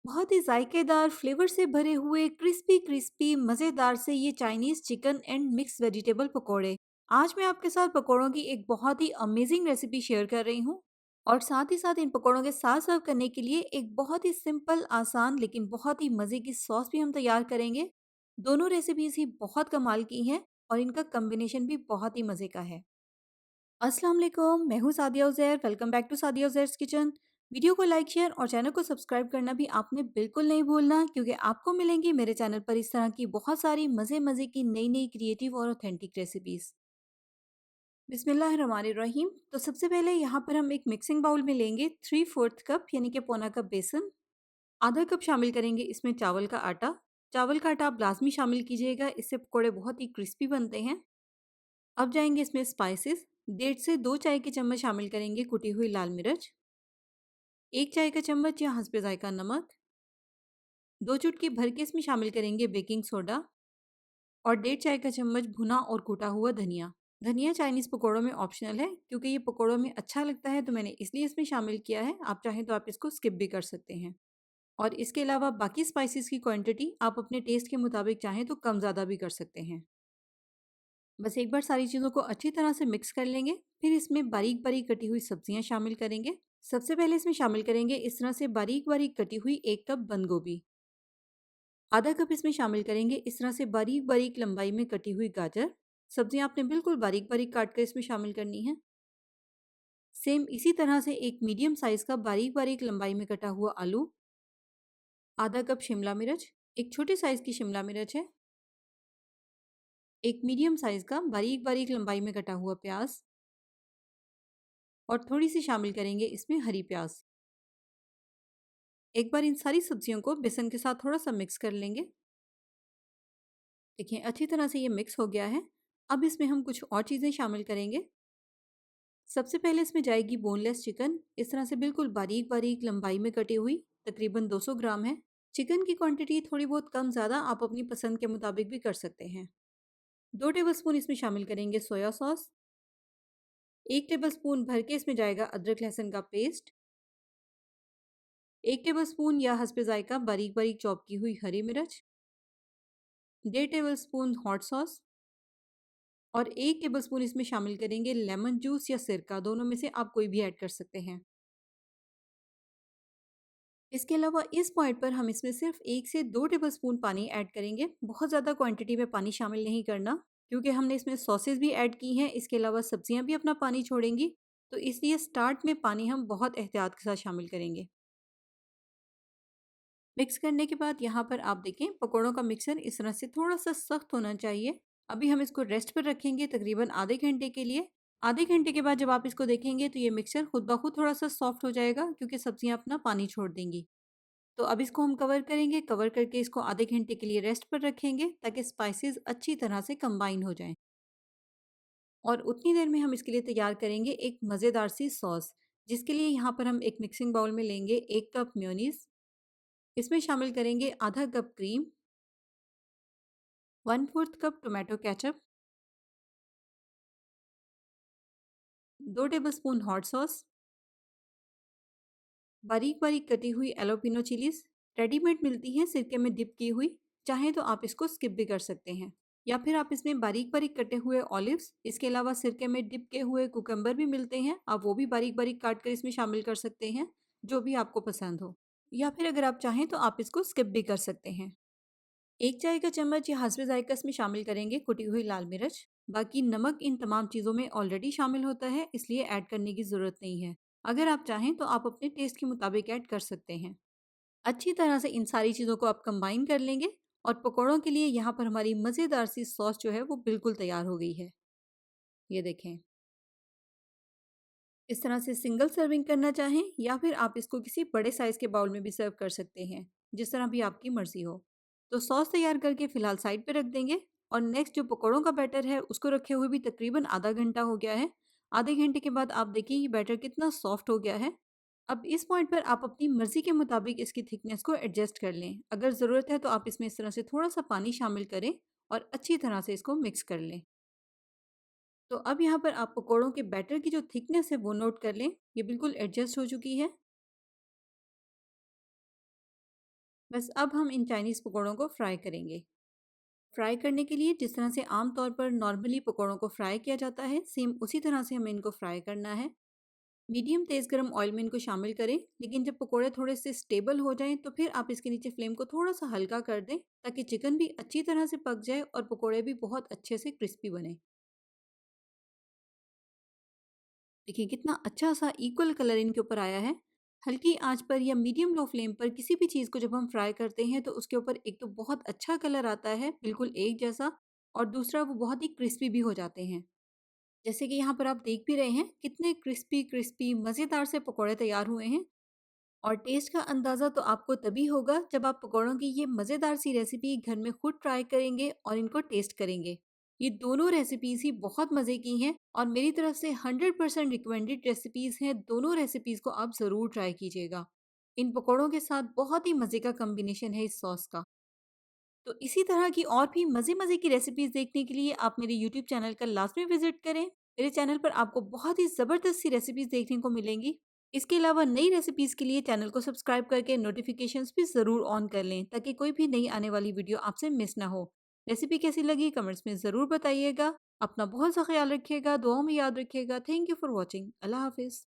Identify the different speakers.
Speaker 1: बहुत ही जायकेदार फ्लेवर से भरे हुए क्रिस्पी क्रिस्पी मज़ेदार से ये Chinese chicken and mix vegetable पकोड़े। आज मैं आपके साथ पकोड़ों की एक बहुत ही अमेजिंग रेसिपी शेयर कर रही हूँ। और साथ ही साथ इन पकोड़ों के साथ सर्व करने के लिए एक बहुत ही सिंपल आसान लेकिन बहुत ही मज़े की सॉस भी हम तैयार करेंगे। दोनों रेसिपीज ही बहुत कमाल की हैं और इनका कम्बिनेशन भी बहुत ही मज़े का है। अस्सलाम वालेकुम, मैं हूँ Sadia Uzair. Welcome back to Sadia Uzair's kitchen. Video को लाइक शेयर और चैनल को सब्सक्राइब करना भी आपने बिल्कुल नहीं भूलना, क्योंकि आपको मिलेंगी मेरे चैनल पर इस तरह की बहुत सारी मज़े मज़े की नई नई क्रिएटिव और ऑथेंटिक रेसिपीज़। बिस्मिल्लाहिर्रहमानिर्रहीम। तो सबसे पहले यहाँ पर हम एक मिक्सिंग बाउल में लेंगे 3/4 कप यानी कि पौना कप बेसन। आधा कप शामिल करेंगे इसमें चावल का आटा। चावल का आटा आप लाजमी शामिल कीजिएगा, इससे पकौड़े बहुत ही क्रिस्पी बनते हैं। अब जाएंगे इसमें स्पाइसेस। 1.5 से 2 चाय के चम्मच शामिल करेंगे कुटी हुई लाल मिर्च। 1 चाय का चम्मच या हंसपे जायका नमक। 2 चुटकी भर के इसमें शामिल करेंगे बेकिंग सोडा। और 1.5 चाय का चम्मच भुना और कूटा हुआ धनिया। धनिया चाइनीज़ पकौड़ों में ऑप्शनल है, क्योंकि ये पकौड़ों में अच्छा लगता है तो मैंने इसलिए इसमें शामिल किया है। आप चाहें तो आप इसको स्किप भी कर सकते हैं। और इसके अलावा बाकी स्पाइसेस की क्वांटिटी आप अपने टेस्ट के मुताबिक चाहें तो कम ज़्यादा भी कर सकते हैं। बस एक बार सारी चीज़ों को अच्छी तरह से मिक्स कर लेंगे। फिर इसमें बारीक बारीक कटी हुई सब्जियां शामिल करेंगे। सबसे पहले इसमें शामिल करेंगे इस तरह से बारीक बारीक कटी हुई 1 कप बंद गोभी। आधा कप इसमें शामिल करेंगे इस तरह से बारीक बारीक लंबाई में कटी हुई गाजर। सब्जियां आपने बिल्कुल बारीक बारीक काट कर इसमें शामिल करनी है। सेम इसी तरह से एक मीडियम साइज का बारीक बारीक लंबाई में कटा हुआ आलू। आधा कप शिमला मिर्च, एक छोटे साइज की शिमला मिर्च है। एक मीडियम साइज का बारीक बारीक लंबाई में कटा हुआ प्याज। और थोड़ी सी शामिल करेंगे इसमें हरी प्याज। एक बार इन सारी सब्जियों को बेसन के साथ थोड़ा सा मिक्स कर लेंगे। देखिए अच्छी तरह से ये मिक्स हो गया है। अब इसमें हम कुछ और चीज़ें शामिल करेंगे। सबसे पहले इसमें जाएगी बोनलेस चिकन, इस तरह से बिल्कुल बारीक बारीक लंबाई में कटी हुई, तकरीबन 200 ग्राम है। चिकन की क्वांटिटी थोड़ी बहुत कम ज़्यादा आप अपनी पसंद के मुताबिक भी कर सकते हैं। 2 टेबलस्पून इसमें शामिल करेंगे सोया सॉस। 1 टेबलस्पून भर के इसमें जाएगा अदरक लहसुन का पेस्ट। 1 टेबलस्पून या हस्बे जायका बारीक बारीक चॉप की हुई हरी मिर्च। 1.5 टेबलस्पून हॉट सॉस। और 1 टेबलस्पून इसमें शामिल करेंगे लेमन जूस या सिरका, दोनों में से आप कोई भी ऐड कर सकते हैं। इसके अलावा इस पॉइंट पर हम इसमें सिर्फ 1 से 2 टेबलस्पून पानी ऐड करेंगे। बहुत ज़्यादा क्वांटिटी में पानी शामिल नहीं करना, क्योंकि हमने इसमें सॉसेस भी ऐड की हैं। इसके अलावा सब्जियां भी अपना पानी छोड़ेंगी, तो इसलिए स्टार्ट में पानी हम बहुत एहतियात के साथ शामिल करेंगे। मिक्स करने के बाद यहाँ पर आप देखें पकौड़ों का मिक्सर इस तरह से थोड़ा सा सख्त होना चाहिए। अभी हम इसको रेस्ट पर रखेंगे तकरीबन आधे घंटे के लिए। आधे घंटे के बाद जब आप इसको देखेंगे तो ये मिक्सर खुद ब खुद थोड़ा सा सॉफ्ट हो जाएगा, क्योंकि सब्जियां अपना पानी छोड़ देंगी। तो अब इसको हम कवर करेंगे। कवर करके इसको आधे घंटे के लिए रेस्ट पर रखेंगे, ताकि स्पाइसेस अच्छी तरह से कंबाइन हो जाएं। और उतनी देर में हम इसके लिए तैयार करेंगे एक मज़ेदार सी सॉस, जिसके लिए यहाँ पर हम एक मिक्सिंग बाउल में लेंगे 1 कप मेयोनीज। इसमें शामिल करेंगे आधा cup cream. 1/4 cup tomato ketchup. 2 tablespoon hot sauce. बारीक बारीक कटी हुई एलोपिनो चिलीज, रेडीमेड मिलती हैं सिरके में डिप की हुई। चाहें तो आप इसको स्किप भी कर सकते हैं। या फिर आप इसमें बारीक बारीक कटे हुए ऑलिव्स, इसके अलावा सिरके में डिप के हुए कुकम्बर भी मिलते हैं, आप वो भी बारीक बारीक काट कर इसमें शामिल कर सकते हैं, जो भी आपको पसंद हो। या फिर अगर आप चाहें तो आप इसको स्किप भी कर सकते हैं। 1 चाय का चम्मच या हसबे जायका इसमें शामिल करेंगे कुटी हुई लाल मिर्च। बाकी नमक इन तमाम चीज़ों में ऑलरेडी शामिल होता है, इसलिए ऐड करने की ज़रूरत नहीं है। अगर आप चाहें तो आप अपने टेस्ट के मुताबिक ऐड कर सकते हैं। अच्छी तरह से इन सारी चीज़ों को आप कंबाइन कर लेंगे। और पकौड़ों के लिए यहाँ पर हमारी मज़ेदार सी सॉस जो है वो बिल्कुल तैयार हो गई है। ये देखें। इस तरह से सिंगल सर्विंग करना चाहें या फिर आप इसको किसी बड़े साइज़ के बाउल में भी सर्व कर सकते हैं, जिस तरह भी आपकी मर्ज़ी हो। तो सॉस तैयार करके फ़िलहाल साइड पे रख देंगे। और नेक्स्ट जो पकौड़ों का बैटर है उसको रखे हुए भी तकरीबन आधा घंटा हो गया है। आधे घंटे के बाद आप देखिए ये बैटर कितना सॉफ्ट हो गया है। अब इस पॉइंट पर आप अपनी मर्ज़ी के मुताबिक इसकी थिकनेस को एडजस्ट कर लें। अगर ज़रूरत है तो आप इसमें इस तरह से थोड़ा-सा पानी शामिल करें और अच्छी तरह से इसको मिक्स कर लें। तो अब यहाँ पर आप पकोड़ों के बैटर की जो थिकनेस है वो नोट कर लें। ये बिल्कुल एडजस्ट हो चुकी है। बस अब हम इन चाइनीज़ पकौड़ों को फ्राई करेंगे। फ्राई करने के लिए जिस तरह से आम तौर पर नॉर्मली पकौड़ों को फ्राई किया जाता है, सेम उसी तरह से हमें इनको फ्राई करना है। मीडियम तेज़ गरम ऑयल में इनको शामिल करें, लेकिन जब पकोड़े थोड़े से स्टेबल हो जाएं तो फिर आप इसके नीचे फ्लेम को थोड़ा सा हल्का कर दें, ताकि चिकन भी अच्छी तरह से पक जाए और पकोड़े भी बहुत अच्छे से क्रिस्पी बने। देखिए कितना अच्छा सा इक्वल कलर इनके ऊपर आया है। हल्की आंच पर या मीडियम लो फ्लेम पर किसी भी चीज़ को जब हम फ्राई करते हैं तो उसके ऊपर एक तो बहुत अच्छा कलर आता है, बिल्कुल एक जैसा, और दूसरा वो बहुत ही क्रिस्पी भी हो जाते हैं। जैसे कि यहाँ पर आप देख भी रहे हैं कितने क्रिस्पी क्रिस्पी मज़ेदार से पकोड़े तैयार हुए हैं। और टेस्ट का अंदाज़ा तो आपको तभी होगा जब आप पकौड़ों की ये मज़ेदार सी रेसिपी घर में खुद ट्राई करेंगे और इनको टेस्ट करेंगे। ये दोनों रेसिपीज़ ही बहुत मज़े की हैं और मेरी तरफ से 100% रिकमेंडेड रेसिपीज़ हैं। दोनों रेसिपीज़ को आप ज़रूर ट्राई कीजिएगा। इन पकौड़ों के साथ बहुत ही मज़े का कॉम्बिनेशन है इस सॉस का। तो इसी तरह की और भी मज़े-मज़े की रेसिपीज़ देखने के लिए आप मेरे यूट्यूब चैनल का लाज़मी विज़िट करें। मेरे चैनल पर आपको बहुत ही ज़बरदस्त सी रेसिपीज़ देखने को मिलेंगी। इसके अलावा नई रेसिपीज़ के लिए चैनल को सब्सक्राइब करके नोटिफ़िकेशंस भी ज़रूर ऑन कर लें, ताकि कोई भी नई आने वाली वीडियो आपसे मिस ना हो। रेसिपी कैसी लगी कमेंट्स में ज़रूर बताइएगा। अपना बहुत सा ख़्याल रखिएगा, दुआओं में याद रखिएगा। Thank you for watching. अल्लाह हाफ़िज़।